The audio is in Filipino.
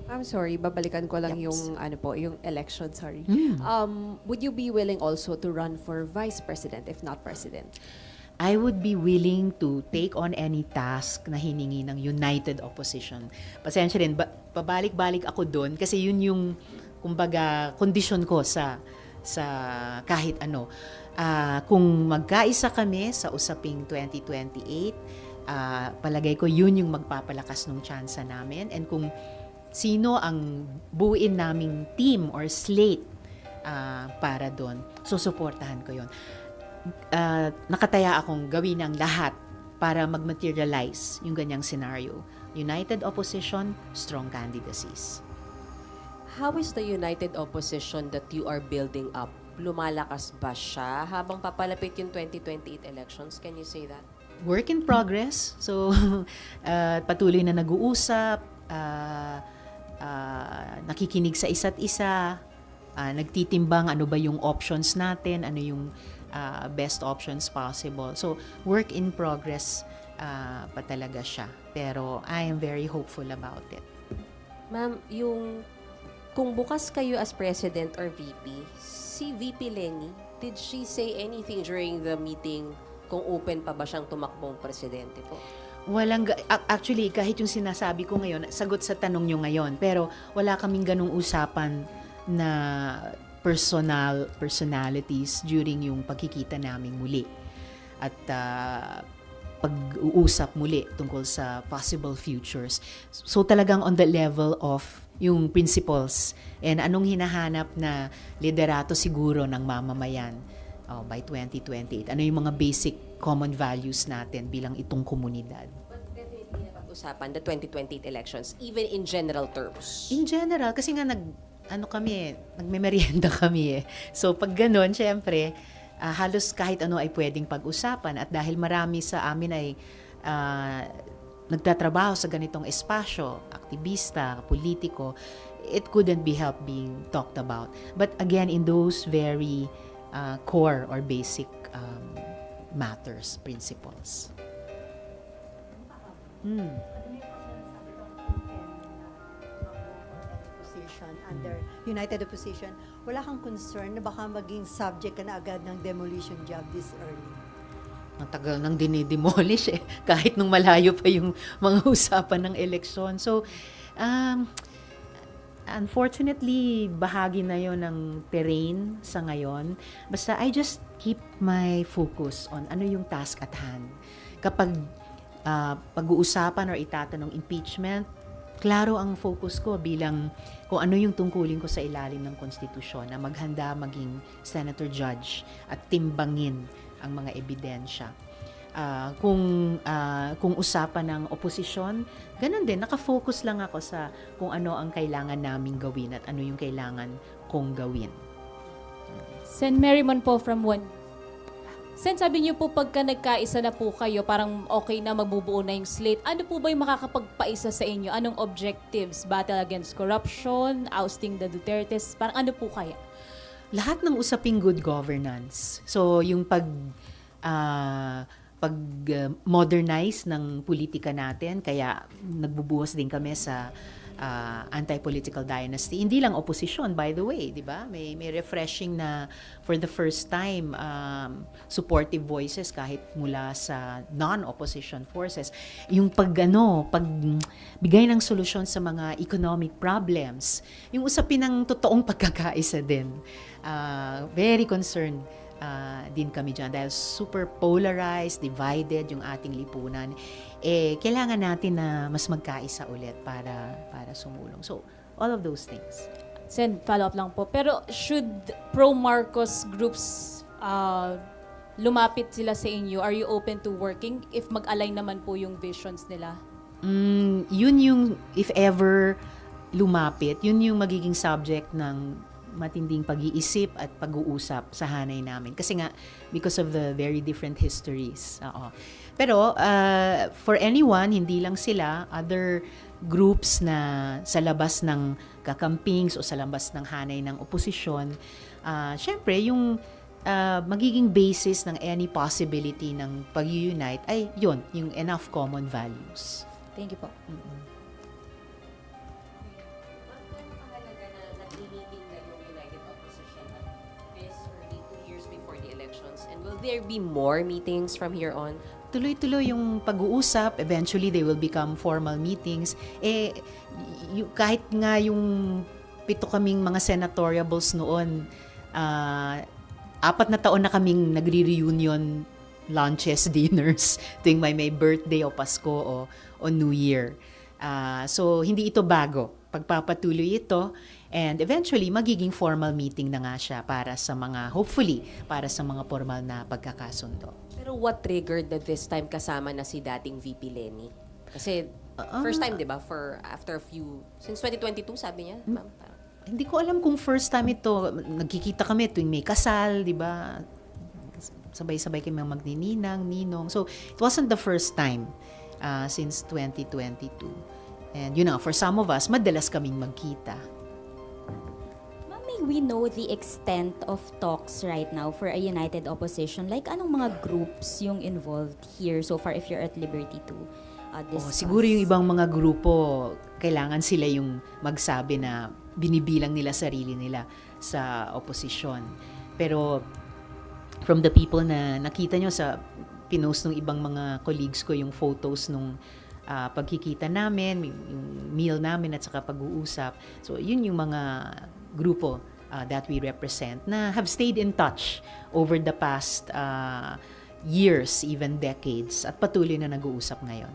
I'm sorry, babalikan ko lang Yes. yung ano po, yung election, sorry. Mm. Would you be willing also to run for vice president if not president? I would be willing to take on any task na hiningi ng united opposition. Pasensya rin, pabalik-balik ako doon kasi yun yung, kumbaga, kondisyon ko sa kahit ano. Kung magkaisa kami sa usaping 2028, palagay ko yun yung magpapalakas ng tsansa namin. And kung sino ang buuin naming team or slate para doon, susuportahan ko yun. Nakataya akong gawin ang lahat para mag-materialize yung ganyang scenario. United opposition, strong candidacies. How is the united opposition that you are building up? Lumalakas ba siya habang papalapit yung 2028 elections? Can you say that? Work in progress. So, patuloy na nag-uusap, nakikinig sa isa't isa, nagtitimbang ano ba yung options natin, ano yung best options possible. So, work in progress pa talaga siya. Pero I am very hopeful about it. Ma'am, kung bukas kayo as president or VP, si VP Lenny, did she say anything during the meeting kung open pa ba siyang tumakbong presidente po? Actually, kahit yung sinasabi ko ngayon, sagot sa tanong nyo ngayon, pero wala kaming ganung usapan na personalities during yung pagkikita naming muli. At pag-uusap muli tungkol sa possible futures. So talagang on the level of yung principles and anong hinahanap na liderato siguro ng mamamayan by 2028. Ano yung mga basic common values natin bilang itong komunidad. But definitely napag-usapan the 2028 elections, even in general terms. In general, kasi nga nagme-merienda kami eh. So pag ganun, syempre, halos kahit ano ay pwedeng pag-usapan at dahil marami sa amin ay nagtatrabaho sa ganitong espasyo, aktivista, politiko, it couldn't be helped being talked about. But again, in those very core or basic matters, principles. Under United Opposition, wala kang concern na baka maging subject ka na agad ng demolition job this early? Ang tagal nang dinidemolish eh, kahit nung malayo pa yung mga usapan ng eleksyon. So, unfortunately, bahagi na yon ng terrain sa ngayon. Basta I just keep my focus on ano yung task at hand. Kapag pag-uusapan or itatanong impeachment, klaro ang focus ko bilang kung ano yung tungkulin ko sa ilalim ng konstitusyon na maghanda maging senator judge at timbangin ang mga ebidensya. Kung usapan ng oposisyon, ganun din, nakafocus lang ako sa kung ano ang kailangan naming gawin at ano yung kailangan kong gawin. Sen Merriman po from One. Sen, sabi niyo po pagka nagkaisa na po kayo, parang okay na magbubuo na yung slate. Ano po ba yung makakapagpaisa sa inyo? Anong objectives? Battle against corruption? Ousting the Dutertes? Parang ano po kaya? Lahat ng usaping good governance. So, yung pag-modernize ng politika natin, kaya nagbubuhos din kami sa anti-political dynasty. Hindi lang opposition, by the way, di ba? May refreshing na for the first time supportive voices kahit mula sa non-opposition forces. Yung pagbigay ng solusyon sa mga economic problems. Yung usapin ng totoong pagkakaisa din. Very concerned din kami dyan dahil super polarized, divided yung ating lipunan. Kailangan natin na mas magkaisa ulit para sumulong. So, all of those things. Sen, follow-up lang po. Pero should pro-Marcos groups lumapit sila sa inyo? Are you open to working if mag-align naman po yung visions nila? Yun yung, if ever lumapit, yun yung magiging subject ng matinding pag-iisip at pag-uusap sa hanay namin. Kasi nga, because of the very different histories. Pero, for anyone, hindi lang sila, other groups na sa labas ng kakampings o sa labas ng hanay ng oposisyon, syempre, yung magiging basis ng any possibility ng pag-unite ay yun, yung enough common values. Thank you po. elections? And will there be more meetings from here on? Tuloy-tuloy yung pag-uusap. Eventually, they will become formal meetings. Kahit nga yung 7 kaming mga senatoriables noon, 4 na taon na kaming nagre-reunion lunches, dinners, tuwing may birthday o Pasko o New Year. So, hindi ito bago. Pagpapatuloy ito, and eventually, magiging formal meeting na nga siya hopefully, para sa mga formal na pagkakasundo. Pero what triggered that this time kasama na si dating VP Lenny? Kasi first time, di ba? Since 2022, sabi niya, ma'am. Hindi ko alam kung first time ito. Nagkikita kami tuwing may kasal, di ba? Sabay-sabay kami magnininang, ninong. So, it wasn't the first time since 2022. And for some of us, madalas kaming magkita. Ma'am, may we know the extent of talks right now for a united opposition? Like, anong mga groups yung involved here so far, if you're at liberty to discuss? Siguro yung ibang mga grupo, kailangan sila yung magsabi na binibilang nila sarili nila sa oposisyon. Pero from the people na nakita nyo pinost ng ibang mga colleagues ko yung photos nung pagkikita namin, yung meal namin at saka pag-uusap. So yun yung mga grupo that we represent na have stayed in touch over the past years, even decades, at patuloy na nag-uusap ngayon.